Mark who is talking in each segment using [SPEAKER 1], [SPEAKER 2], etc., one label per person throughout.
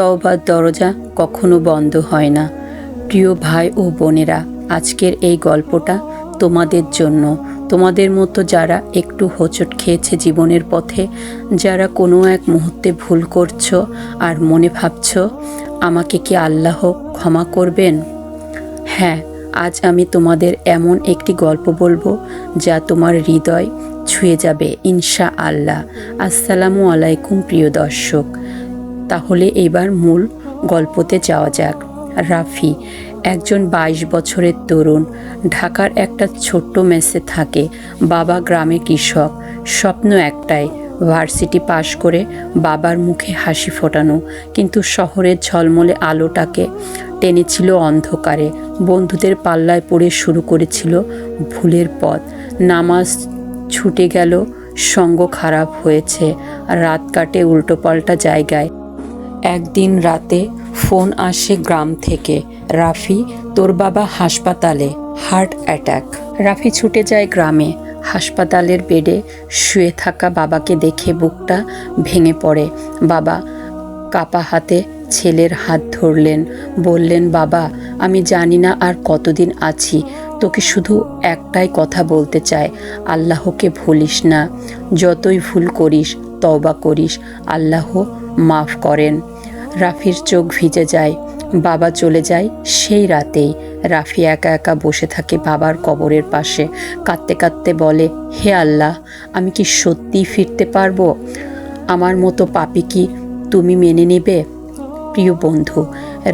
[SPEAKER 1] তওবার দরজা কখনো বন্ধ হয় না। প্রিয় ভাই ও বোনেরা, আজকের এই গল্পটা তোমাদের জন্য, তোমাদের মতো যারা একটু হোঁচট খেয়েছে জীবনের পথে, যারা কোনো এক মুহূর্তে ভুল করছো আর মনে ভাবছো আমাকে কি আল্লাহ ক্ষমা করবেন। হ্যাঁ, আজ আমি তোমাদের এমন একটি গল্প বলবো যা তোমার হৃদয় ছুঁয়ে যাবে ইনশা আল্লাহ। আসসালামু আলাইকুম প্রিয় দর্শক, তাহলে এবার মূল গল্পতে যাওয়া যাক। রাফি একজন 22 বছরের তরুণ, ঢাকার একটা ছোট্ট মেসে থাকে। বাবা গ্রামে কৃষক, স্বপ্ন একটাই ভার্সিটি পাশ করে বাবার মুখে হাসি ফোটানো, কিন্তু শহরের ঝলমলে আলোটাকে টেনেছিল অন্ধকারে। বন্ধুদের পাল্লায় পড়ে শুরু করেছিল ভুলের পথ, নামাজ ছুটে গেল, সঙ্গ খারাপ হয়েছে, রাত কাটে উল্টোপাল্টা জায়গায়। একদিন রাতে ফোন আসে গ্রাম থেকে, রাফি তোর বাবা হাসপাতালে, হার্ট অ্যাটাক। রাফি ছুটে যায় গ্রামে। হাসপাতালের বেডে শুয়ে থাকা বাবাকে দেখে বুকটা ভেঙে পড়ে। বাবা কাপা হাতে ছেলের হাত ধরলেন, বললেন, বাবা আমি জানি না আর কতদিন আছি, তোকে শুধু একটাই কথা বলতে চাই, আল্লাহকে ভুলিস না। যতই ভুল করিস, তওবা করিস, আল্লাহ মাফ করেন। রাফির চোখ ভিজে যায়। বাবা চলে যায় সেই রাতেই। রাফি একা একা বসে থাকে বাবার কবরের পাশে, কাঁদতে কাঁদতে বলে, হে আল্লাহ, আমি কি সত্যিই ফিরতে পারবো? আমার মতো পাপী কি তুমি মেনে নেবে? প্রিয় বন্ধু,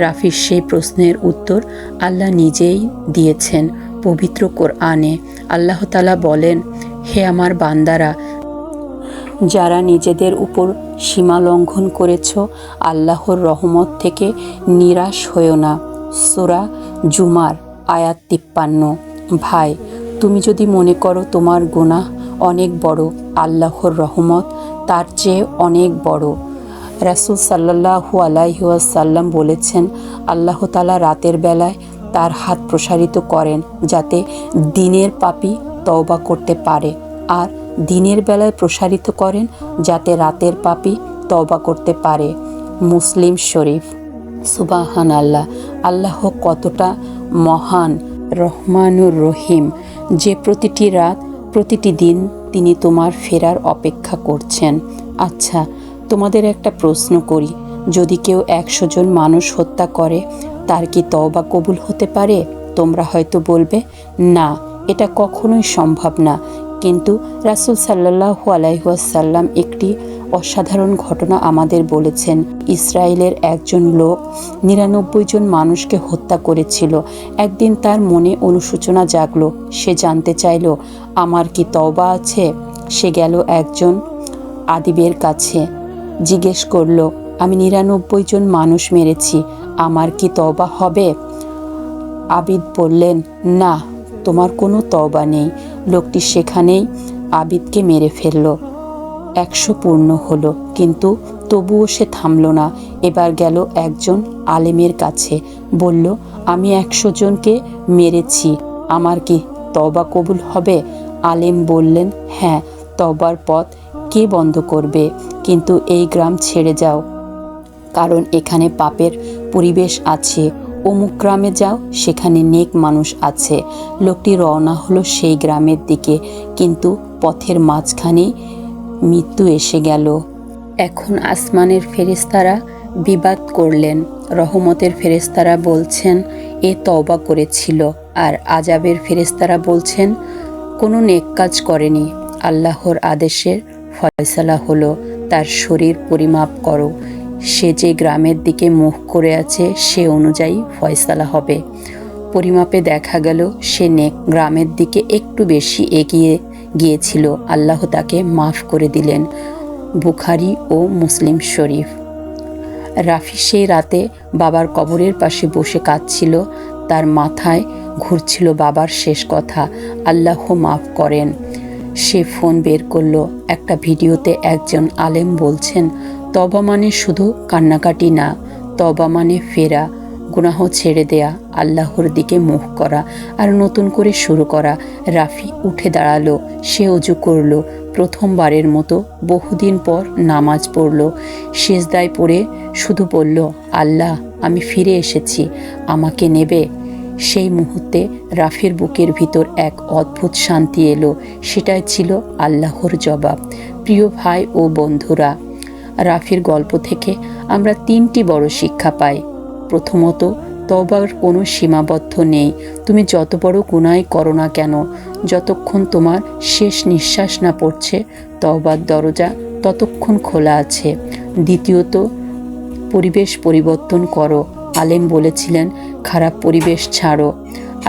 [SPEAKER 1] রাফির সেই প্রশ্নের উত্তর আল্লাহ নিজেই দিয়েছেন পবিত্র কোরআনে। আল্লাহ তাআলা বলেন, হে আমার বান্দারা, যারা নিজেদের উপর সীমা লঙ্ঘন করেছ, আল্লাহর রহমত থেকে নিরাশ হয়েও না। সূরা জুমার আয়াত 53। ভাই, তুমি যদি মনে করো তোমার গুনাহ অনেক বড়, আল্লাহর রহমত তার চেয়ে অনেক বড়। রাসূল সাল্লাল্লাহু আলাইহি ওয়াসাল্লাম বলেছেন, আল্লাহ তাআলা রাতের বেলায় তার হাত প্রসারিত করেন যাতে দিনের পাপী তওবা করতে পারে, আর দিনের বেলায় প্রসারিত করেন যাতে রাতের পাপী তওবা করতে পারে। মুসলিম শরীফ। সুবহান আল্লাহ, আল্লাহ কতটা মহান, রহমানুর রহিম, যে প্রতিটি রাত, প্রতিটি দিন তিনি তোমার ফেরার অপেক্ষা করছেন। আচ্ছা, তোমাদের একটা প্রশ্ন করি, যদি কেউ 100 জন মানুষ হত্যা করে, তার কি তওবা কবুল হতে পারে? তোমরা হয়তো বলবে, না, এটা কখনোই সম্ভব না। কিন্তু রাসূল সাল্লাল্লাহু আলাইহি ওয়াসাল্লাম একটি অসাধারণ ঘটনা আমাদের বলেছেন। ইসরায়েলের একজন লোক 99 জন মানুষকে হত্যা করেছিল। একদিন তার মনে অনুশোচনা জাগলো। সে জানতে চাইল, আমার কি তওবা আছে? সে গেল একজন আদিবের কাছে, জিজ্ঞেস করল, আমি 99 জন মানুষ মেরেছি, আমার কি তওবা হবে? আবিদ বললেন, না, তোমার কোনো তওবা নেই। লোকটি সেখানেই আবিদকে মেরে ফেলল। 100 পূর্ণ হলো, কিন্তু তবুও সে থামল না। এবার গেল একজন আলেমের কাছে, বলল, আমি 100 জনকে মেরেছি, আমার কি তওবা কবুল হবে? আলেম বললেন, হ্যাঁ, তওবার পথ কে বন্ধ করবে? কিন্তু এই গ্রাম ছেড়ে যাও, কারণ এখানে পাপের পরিবেশ আছে। অমুক গ্রামে যাও, সেখানে নেক মানুষ আছে। লোকটি রওনা হলো সেই গ্রামের দিকে, কিন্তু পথের মাঝখানেই মৃত্যু এসে গেল। এখন আসমানের ফেরেশতারা বিবাদ করলেন। রহমতের ফেরেশতারা বলছেন, এ তওবা করেছিল, আর আযাবের ফেরেশতারা বলছেন, কোনো নেক কাজ করেনি। আল্লাহর আদেশের ফয়সালা হলো, তার শরীর পরিমাপ করো, সে যে গ্রামের দিকে মুখ করে আছে সে অনুযায়ী ফয়সালা হবে। পরিমাপে দেখা গেল সে নেক গ্রামের দিকে একটু বেশি এগিয়ে গিয়েছিল। আল্লাহ তাকে মাফ করে দিলেন। বুখারী ও মুসলিম শরীফ। রাফি সেই রাতে বাবার কবরের পাশে বসে কাঁদছিল। তার মাথায় ঘুরছিল বাবার শেষ কথা, আল্লাহ মাফ করেন। সে ফোন বের করলো। একটা ভিডিওতে একজন আলেম বলছেন, তওবা মানে শুধু কান্নাকাটি না, তওবা মানে ফেরা, গুনাহ ছেড়ে দেয়া, আল্লাহর দিকে মুখ করা আর নতুন করে শুরু করা। রাফি উঠে দাঁড়ালো। সে অজু করলো, প্রথমবারের মতো বহুদিন পর নামাজ পড়ল। সিজদায় পড়ে শুধু বলল, আল্লাহ, আমি ফিরে এসেছি, আমাকে নেবে? সেই মুহূর্তে রাফির বুকের ভিতর এক অদ্ভুত শান্তি এলো। সেটাই ছিল আল্লাহর জবাব। প্রিয় ভাই ও বন্ধুরা, রাফির গল্প থেকে আমরা 3টি বড় শিক্ষা পাই। প্রথমত, তওবার কোনো সীমাবদ্ধ নেই। তুমি যত বড় গুনাহই করো না কেন, যতক্ষণ তোমার শেষ নিঃশ্বাস না পড়ছে, তওবার দরজা ততক্ষণ খোলা আছে। দ্বিতীয়ত, পরিবেশ পরিবর্তন করো। আলেম বলেছিলেন, খারাপ পরিবেশ ছাড়ো।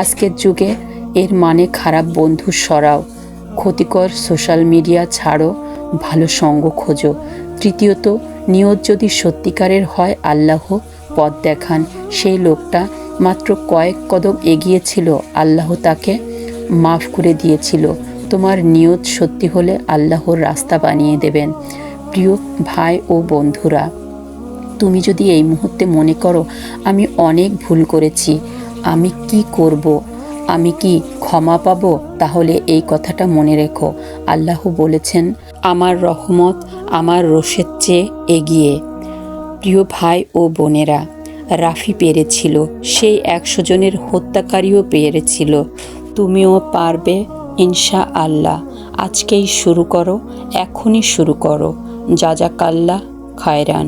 [SPEAKER 1] আজকের যুগে এর মানে খারাপ বন্ধু সরাও, ক্ষতিকর সোশ্যাল মিডিয়া ছাড়ো, ভালো সঙ্গ খোঁজো। তৃতীয়ত, নিয়ত যদি সত্যিকারের হয় আল্লাহ পথ দেখান। সেই লোকটা মাত্র কয়েক কদম এগিয়েছিল, আল্লাহ তাকে মাফ করে দিয়েছিল। তোমার নিয়ত সত্যি হলে আল্লাহর রাস্তা বানিয়ে দেবেন। প্রিয় ভাই ও বন্ধুরা, তুমি যদি এই মুহূর্তে মনে করো আমি অনেক ভুল করেছি, আমি কি করব, আমি কি ক্ষমা পাবো, তাহলে এই কথাটা মনে রেখো, আল্লাহ বলেছেন, আমার রহমত আমার রোষের চেয়ে এগিয়ে। প্রিয় ভাই ও বোনেরা, রাফি পেরেছিল, সেই 100 জনের হত্যাকারীও পেরেছিল। তুমিও পারবে ইনশাআল্লাহ। আজকেই শুরু করো, এখনই শুরু করো। জাজাকাল্লাহ খায়রান।